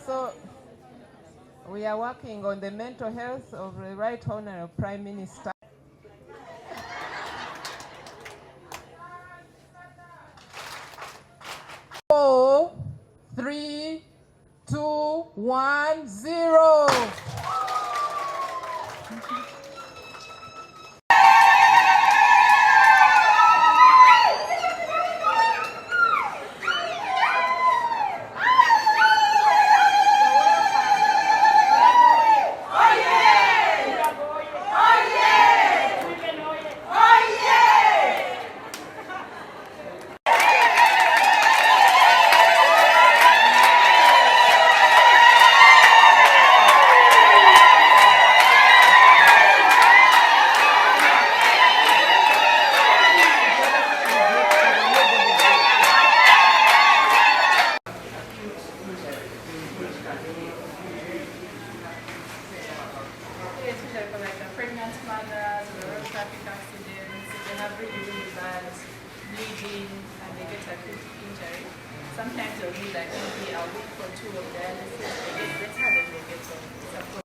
So we are working on the mental health of the Right Honorable Prime Minister. 4, 3, 2, 1, 0. Pregnant mothers, road traffic accidents, they have really bad bleeding and they get a critical injury. Sometimes they'll need like maybe a week or 2 of dialysis. They get better, then they get some support.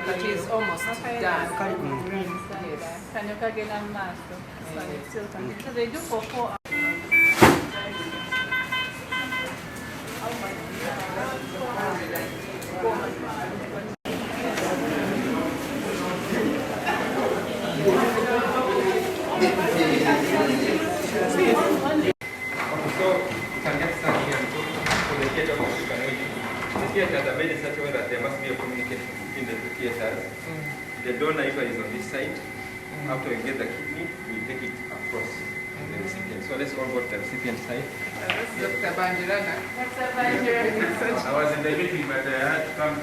It is almost done. Can you get a mask? So it's still continuing. So they do for 4 hours. Theaters are made in such a way that there must be a communication between the two theaters. The donor usually is on this side. After we get the kidney, we take it across the recipient. So let's all go to the recipient side. Dr. Banjirana. I was in the meeting, but I had to come.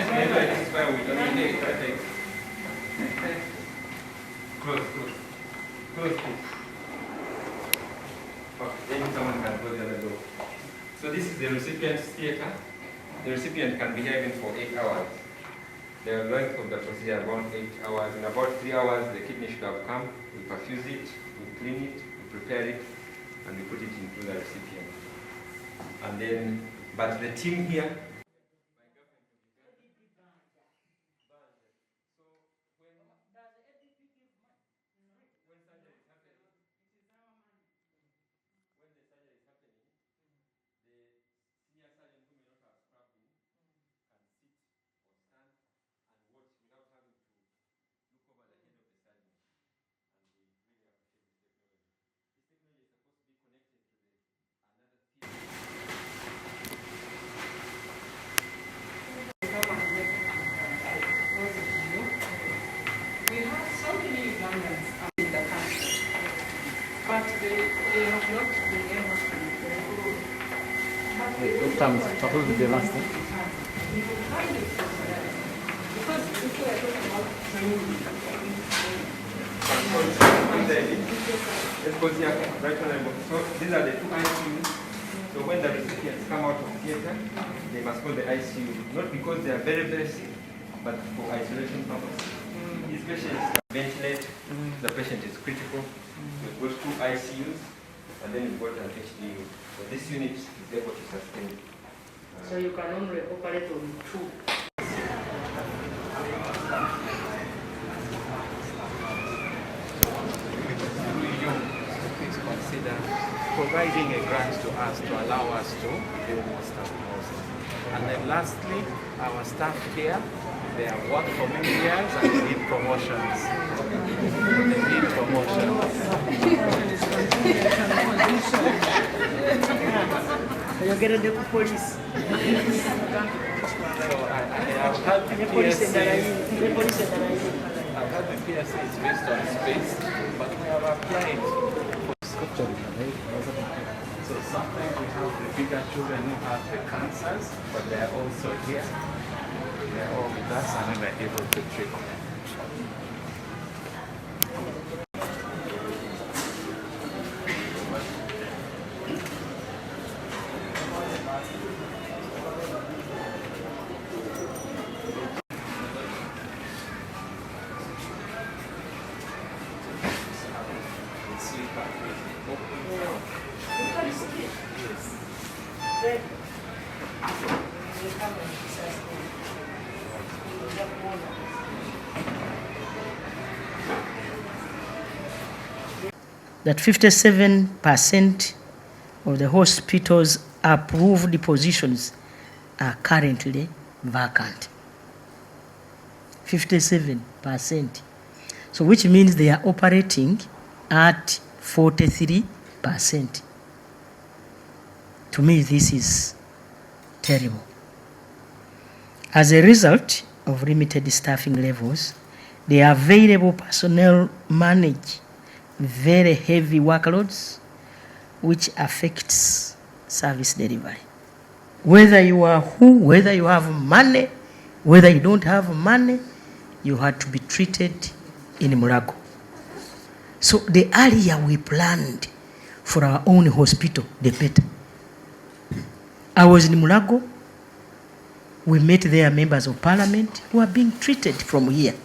This is why we don't need it. Close, close. Close, please. Okay, then someone can go the other door. So this is the recipient's theater. The recipient can be here even for 8 hours. The length of the procedure is around 8 hours. In about 3 hours, the kidney should have come. We perfuse it, we clean it, we prepare it, and we put it into the recipient. And then, but the team here, Supposed to be last time. So these are the 2 ICUs. So when the recipients come out of theater, they must go to the ICU, not because they are very, very sick, but for isolation purposes. These patients ventilate, the patient is critical. So it goes 2 ICUs, and then you go to an HDU. So this unit is able to sustain. So you can only operate on 2. Please consider providing a grant to us to allow us to do more staff nurses. And then lastly, our staff here, they have worked for many years and they need promotions. They need promotions. You get a new police. So I have had the PSA is based on space, but we have applied for Sculpture. So sometimes we have the bigger children who have the cancers, but they are also here. They are all with us and we are able to treat them. That 57% of the hospital's approved positions are currently vacant. 57%. So which means they are operating at 43%. To me, this is terrible. As a result of limited staffing levels, the available personnel manage very heavy workloads, which affects service delivery. Whether you are who, whether you have money, whether you don't have money, you had to be treated in Mulago. So the earlier we planned for our own hospital, the better. I was in Mulago. We met there members of parliament who are being treated from here.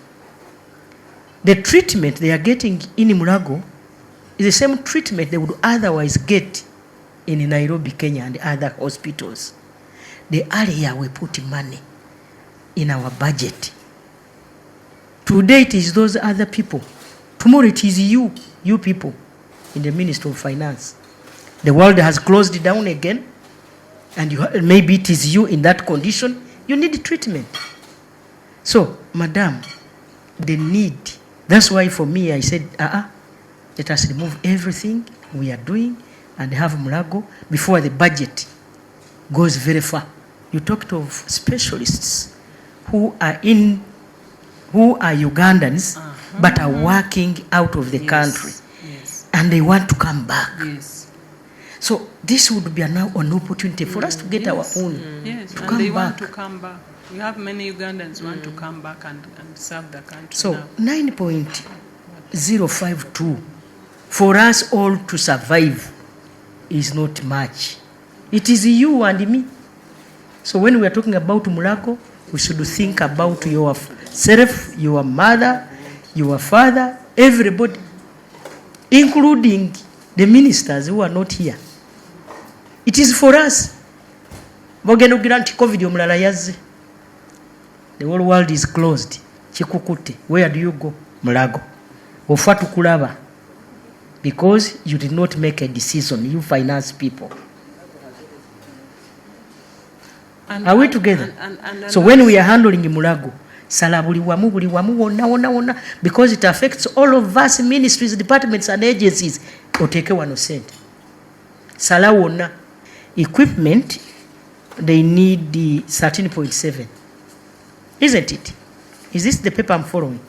The treatment they are getting in Mulago is the same treatment they would otherwise get in Nairobi, Kenya and other hospitals. The earlier we put money in our budget. Today it is those other people. Tomorrow it is you people in the Ministry of Finance. The world has closed down again, and maybe it is you in that condition. You need treatment. So, madam, the need. That's why for me I said, let us remove everything we are doing and have Mulago before the budget goes very far. You talked of specialists who are Ugandans but are working out of the country, and they want to come back. So this would be now an opportunity for us to get our own to come back. Want to come back. We have many Ugandans want to come back and serve the country. So 9.052 for us all to survive is not much. It is you and me. So when we are talking about Mulago, we should think about yourself, your mother, your father, everybody, including the ministers who are not here. It is for us. The whole world is closed. Chikukute. Where do you go? Mulago. Ofa tukulaba. Because you did not make a decision. You finance people. Are we together? So when we are handling Mulago, salabuli wamu wona, because it affects all of us, ministries, departments and agencies. Oteke wano sent. Sala wona. Equipment, they need the 13.7. Isn't it? Is this the paper I'm following?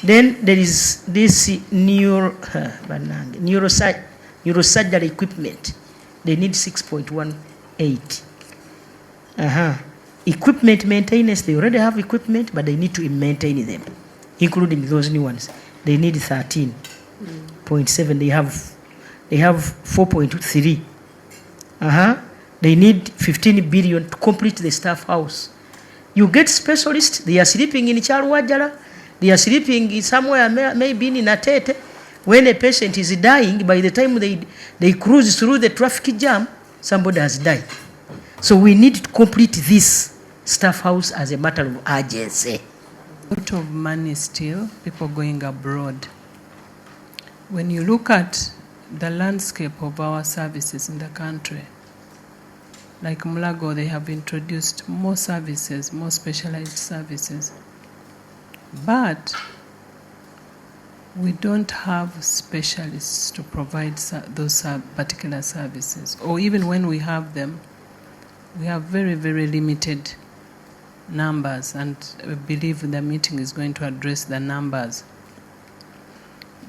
Then there is this neurosurgery equipment. They need 6.18. Equipment maintenance, they already have equipment, but they need to maintain them, including those new ones. They need 13.7. They have 4.3. They need 15 billion to complete the staff house. You get specialists, they are sleeping in Charwajara, they are sleeping somewhere, maybe in Natete. When a patient is dying, by the time they cruise through the traffic jam, somebody has died. So we need to complete this staff house as a matter of urgency. A lot of money still, people going abroad. When you look at the landscape of our services in the country, like Mulago, they have introduced more services, more specialized services. But we don't have specialists to provide those particular services. Or even when we have them, we have very, very limited numbers, and I believe the meeting is going to address the numbers.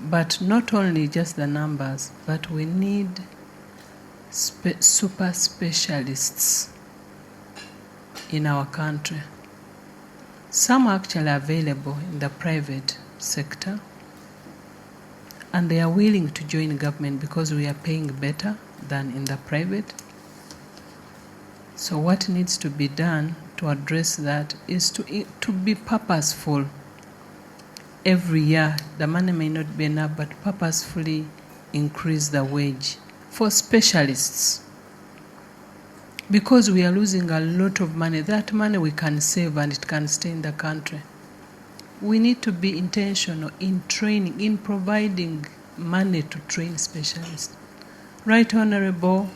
But not only just the numbers, but we need super specialists in our country. Some are actually available in the private sector, and they are willing to join government because we are paying better than in the private. So what needs to be done to address that is to be purposeful. Every year, the money may not be enough, but purposefully increase the wage for specialists. Because we are losing a lot of money. That money we can save and it can stay in the country. We need to be intentional in training, in providing money to train specialists. Right, Honorable?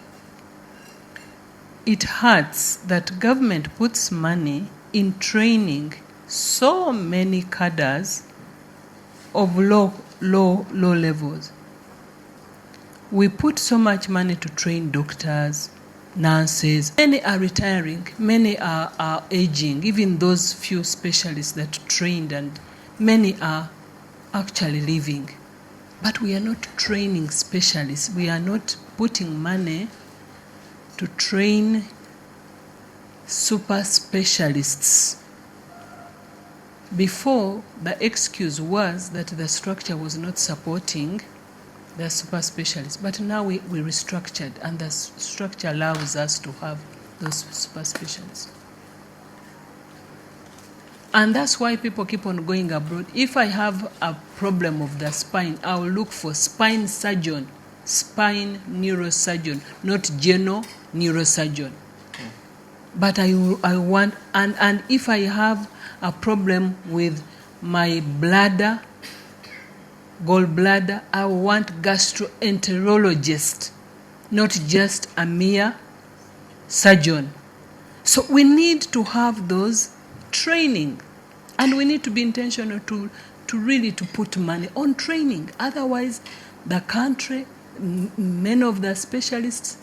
It hurts that government puts money in training so many cadres of low levels. We put so much money to train doctors, nurses. Many are retiring, many are aging, even those few specialists that trained, and many are actually leaving. But we are not training specialists. We are not putting money to train super specialists. Before, the excuse was that the structure was not supporting the super specialists, but now we restructured, and the structure allows us to have those super specialists. And that's why people keep on going abroad. If I have a problem of the spine, I will look for spine surgeon, spine neurosurgeon, not general neurosurgeon. But I want, and if I have a problem with my bladder, gallbladder, I want gastroenterologist, not just a mere surgeon. So we need to have those training, and we need to be intentional to really to put money on training. Otherwise, the country, many of the specialists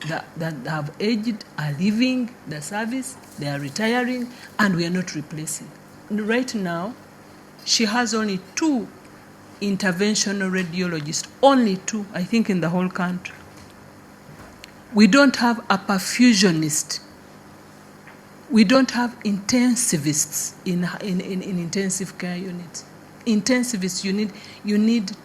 that have aged are leaving the service, they are retiring, and we are not replacing. Right now, she has only 2 interventional radiologists, only 2, I think, in the whole country. We don't have a perfusionist. We don't have intensivists in intensive care units. Intensivists, you need